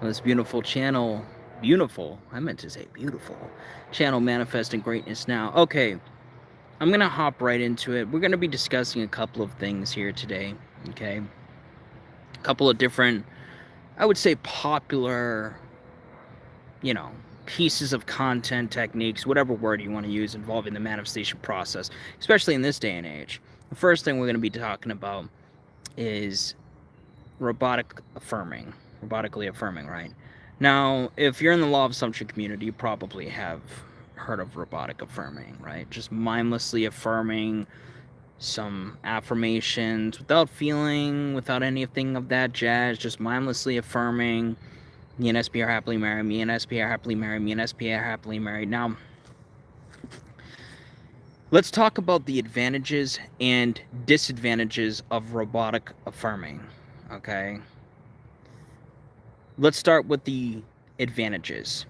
This beautiful channel, beautiful, I meant to say beautiful, channel manifesting greatness now. Okay, I'm going to hop right into it. We're going to be discussing a couple of things here today, okay? A couple of different, I would say popular, you know, pieces of content, techniques, whatever word you want to use involving the manifestation process, especially in this day and age. The first thing we're going to be talking about is robotically affirming, right? Now, if you're in the law of assumption community, you probably have heard of robotic affirming, right? Just mindlessly affirming some affirmations without feeling, without anything of that jazz, just mindlessly affirming, me and SP are happily married, me and SP are happily married, me and SP are happily married. Now, let's talk about the advantages and disadvantages of robotic affirming, okay? Let's start with the advantages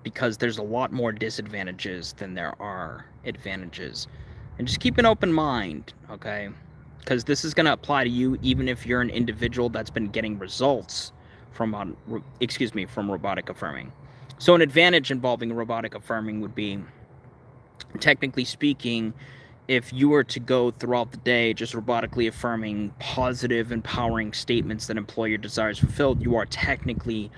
because there's a lot more disadvantages than there are advantages. And just keep an open mind, okay? Because this is going to apply to you even if you're an individual that's been getting results from robotic affirming. So an advantage involving robotic affirming would be, technically speaking, if you were to go throughout the day just robotically affirming positive, empowering statements that employ your desires fulfilled, you are technically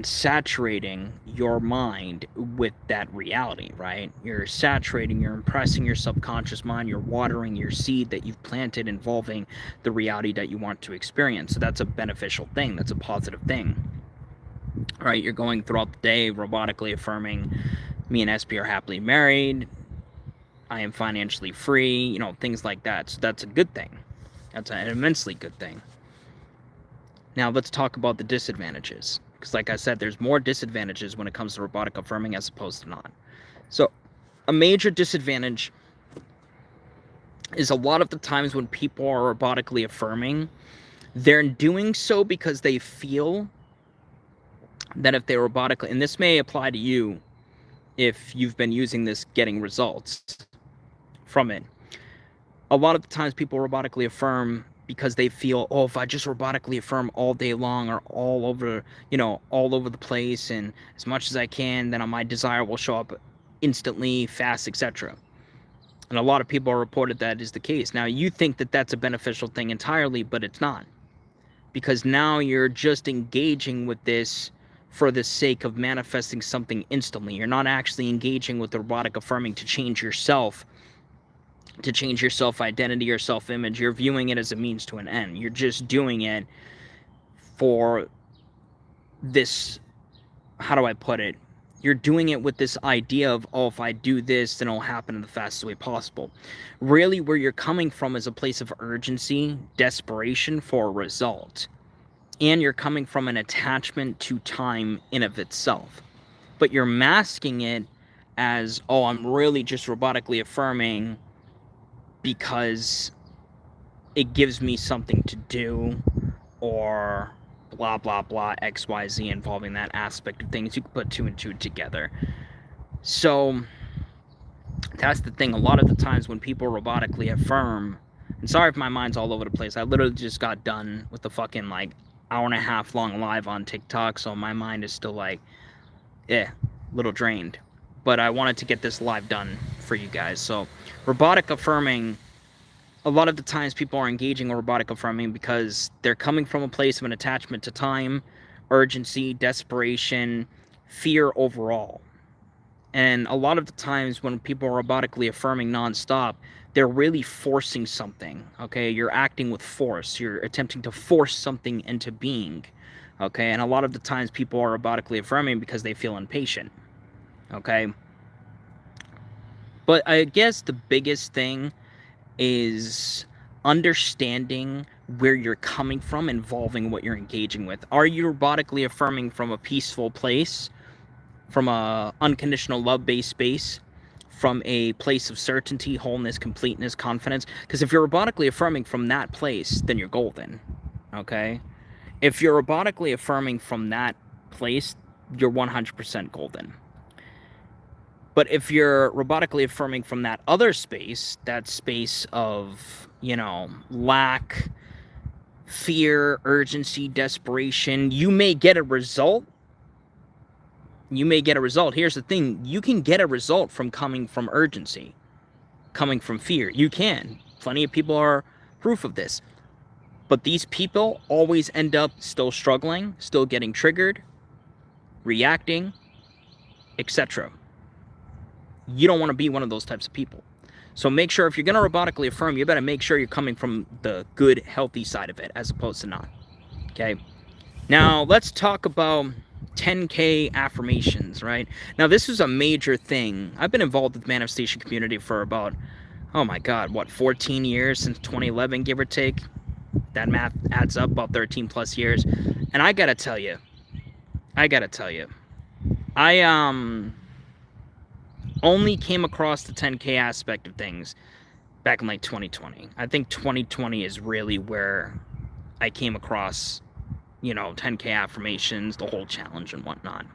saturating your mind with that reality, right? You're impressing your subconscious mind, you're watering your seed that you've planted involving the reality that you want to experience. So that's a beneficial thing, that's a positive thing, right? You're going throughout the day robotically affirming, me and SP are happily married, I am financially free, things like that. So that's a good thing. That's an immensely good thing. Now let's talk about the disadvantages. Because like I said, there's more disadvantages when it comes to robotic affirming as opposed to not. So a major disadvantage is a lot of the times when people are robotically affirming, they're doing so because they feel that if they robotically, and this may apply to you if you've been using this getting results from it. A lot of the times people robotically affirm because they feel, oh, if I just robotically affirm all day long or all over the place and as much as I can, then my desire will show up instantly, fast, etc. And a lot of people reported that is the case. Now, you think that that's a beneficial thing entirely, but it's not. Because now you're just engaging with this for the sake of manifesting something instantly. You're not actually engaging with the robotic affirming to change yourself, to change your self-identity or self-image. You're viewing it as a means to an end. You're just doing it for this, how do I put it? You're doing it with this idea of, oh, if I do this, then it'll happen in the fastest way possible. Really, where you're coming from is a place of urgency, desperation for a result. And you're coming from an attachment to time in of itself. But you're masking it as, oh, I'm really just robotically affirming because it gives me something to do, or blah blah blah XYZ involving that aspect of things. You can put two and two together. So that's the thing. A lot of the times when people robotically affirm, and sorry if my mind's all over the place, I literally just got done with the fucking hour and a half long live on TikTok, so my mind is still a little drained. But I wanted to get this live done for you guys. So robotic affirming, a lot of the times people are engaging in robotic affirming because they're coming from a place of an attachment to time, urgency, desperation, fear overall. And a lot of the times when people are robotically affirming nonstop, they're really forcing something, okay? You're acting with force. You're attempting to force something into being, okay? And a lot of the times people are robotically affirming because they feel impatient, okay? But I guess the biggest thing is understanding where you're coming from involving what you're engaging with. Are you robotically affirming from a peaceful place, from a unconditional love-based space, from a place of certainty, wholeness, completeness, confidence? Because if you're robotically affirming from that place, then you're golden, okay? If you're robotically affirming from that place, you're 100% golden. But if you're robotically affirming from that other space, that space of, lack, fear, urgency, desperation. You may get a result. Here's the thing. You can get a result from coming from urgency, coming from fear. You can. Plenty of people are proof of this. But these people always end up still struggling, still getting triggered, reacting, etc. You don't want to be one of those types of people. So make sure if you're going to robotically affirm, you better make sure you're coming from the good, healthy side of it as opposed to not. Okay? Now, let's talk about 10K affirmations, right? Now, this is a major thing. I've been involved with the manifestation community for about, oh my God, what, 14 years since 2011, give or take? That math adds up, about 13 plus years. And I gotta tell you, I only came across the 10K aspect of things back in like 2020. I think 2020 is really where I came across, 10K affirmations, the whole challenge and whatnot.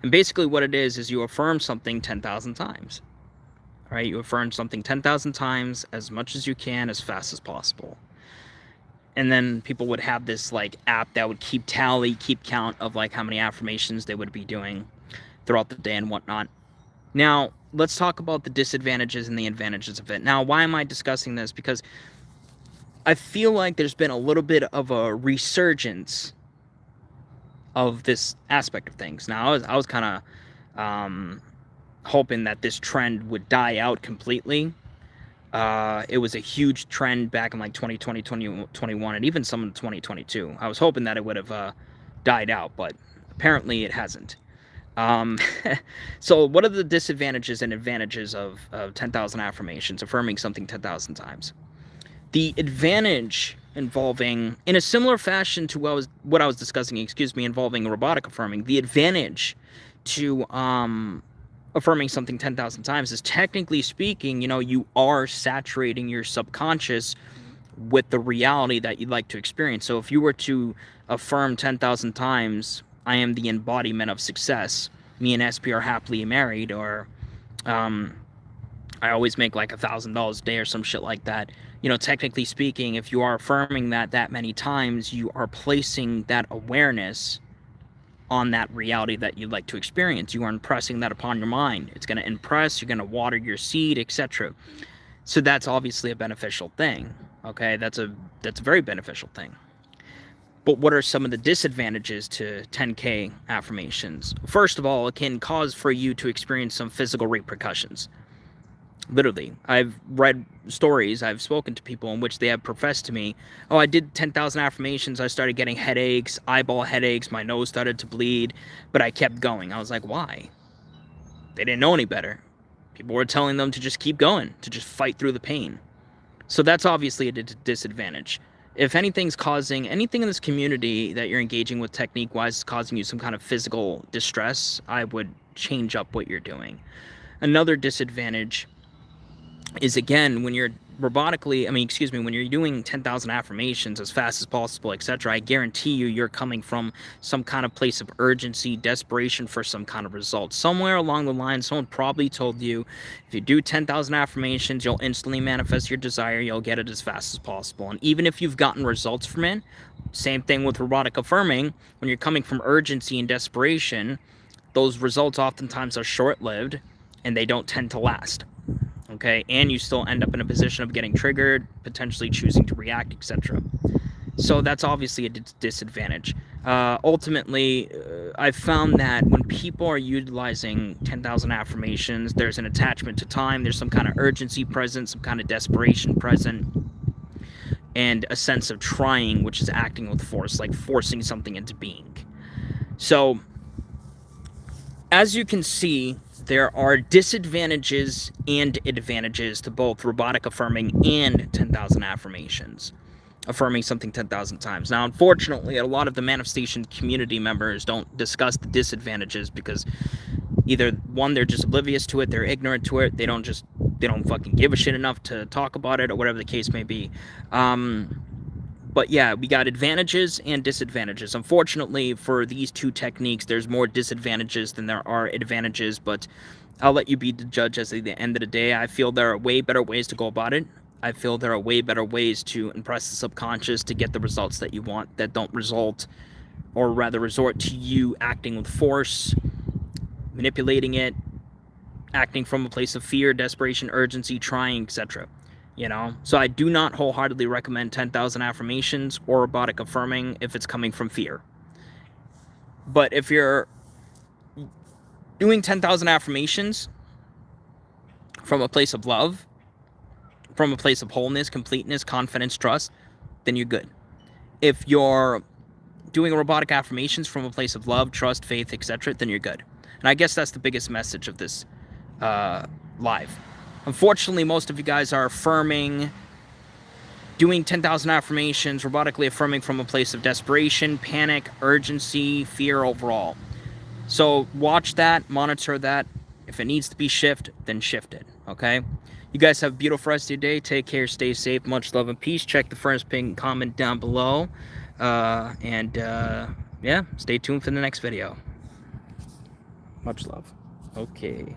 And basically what it is you affirm something 10,000 times. Right? You affirm something 10,000 times, as much as you can, as fast as possible. And then people would have this like app that would keep count of like how many affirmations they would be doing throughout the day and whatnot. Now, let's talk about the disadvantages and the advantages of it. Now, why am I discussing this? Because I feel like there's been a little bit of a resurgence of this aspect of things. Now, I was kind of hoping that this trend would die out completely. It was a huge trend back in like 2020, 2021, and even some in 2022. I was hoping that it would have died out, but apparently it hasn't. So what are the disadvantages and advantages of 10,000 affirmations, affirming something 10,000 times? The advantage involving, in a similar fashion to what I was discussing, involving robotic affirming, the advantage to affirming something 10,000 times is, technically speaking, you are saturating your subconscious with the reality that you'd like to experience. So if you were to affirm 10,000 times, I am the embodiment of success, me and SP are happily married, or I always make like $1,000 a day or some shit like that. Technically speaking, if you are affirming that many times, you are placing that awareness on that reality that you'd like to experience. You are impressing that upon your mind. It's going to impress, you're going to water your seed, etc. So that's obviously a beneficial thing. Okay, that's a very beneficial thing. But what are some of the disadvantages to 10K affirmations? First of all, it can cause for you to experience some physical repercussions. Literally, I've read stories, I've spoken to people in which they have professed to me, oh, I did 10,000 affirmations, I started getting headaches, eyeball headaches, my nose started to bleed, but I kept going. I was like, why? They didn't know any better. People were telling them to just keep going, to just fight through the pain. So that's obviously a disadvantage. If anything in this community that you're engaging with technique-wise is causing you some kind of physical distress, I would change up what you're doing. Another disadvantage is, again, when you're when you're doing 10,000 affirmations as fast as possible, etc., I guarantee you're coming from some kind of place of urgency, desperation for some kind of result. Somewhere along the line, someone probably told you, if you do 10,000 affirmations, you'll instantly manifest your desire, you'll get it as fast as possible. And even if you've gotten results from it, same thing with robotic affirming, when you're coming from urgency and desperation, those results oftentimes are short-lived, and they don't tend to last. Okay, and you still end up in a position of getting triggered, potentially choosing to react, etc. So that's obviously a disadvantage. Ultimately, I've found that when people are utilizing 10,000 affirmations, there's an attachment to time, there's some kind of urgency present, some kind of desperation present, and a sense of trying, which is acting with force, like forcing something into being. So, as you can see, there are disadvantages and advantages to both robotic affirming and 10,000 affirmations, affirming something 10,000 times. Now, unfortunately, a lot of the manifestation community members don't discuss the disadvantages because either, one, they're just oblivious to it, they're ignorant to it, they don't fucking give a shit enough to talk about it, or whatever the case may be. But yeah, we got advantages and disadvantages. Unfortunately, for these two techniques, there's more disadvantages than there are advantages, but I'll let you be the judge as at the end of the day. I feel there are way better ways to go about it. I feel there are way better ways to impress the subconscious to get the results that you want, that don't result, or rather resort to you acting with force, manipulating it, acting from a place of fear, desperation, urgency, trying, etc. You know, so I do not wholeheartedly recommend 10,000 affirmations or robotic affirming if it's coming from fear. But if you're doing 10,000 affirmations from a place of love, from a place of wholeness, completeness, confidence, trust, then you're good. If you're doing robotic affirmations from a place of love, trust, faith, etc., then you're good. And I guess that's the biggest message of this live. Unfortunately, most of you guys are affirming, doing 10,000 affirmations, robotically affirming from a place of desperation, panic, urgency, fear overall. So watch that, monitor that. If it needs to be shifted, then shift it, okay? You guys have a beautiful rest of your day. Take care, stay safe, much love and peace. Check the first pin comment down below. Yeah, stay tuned for the next video. Much love. Okay.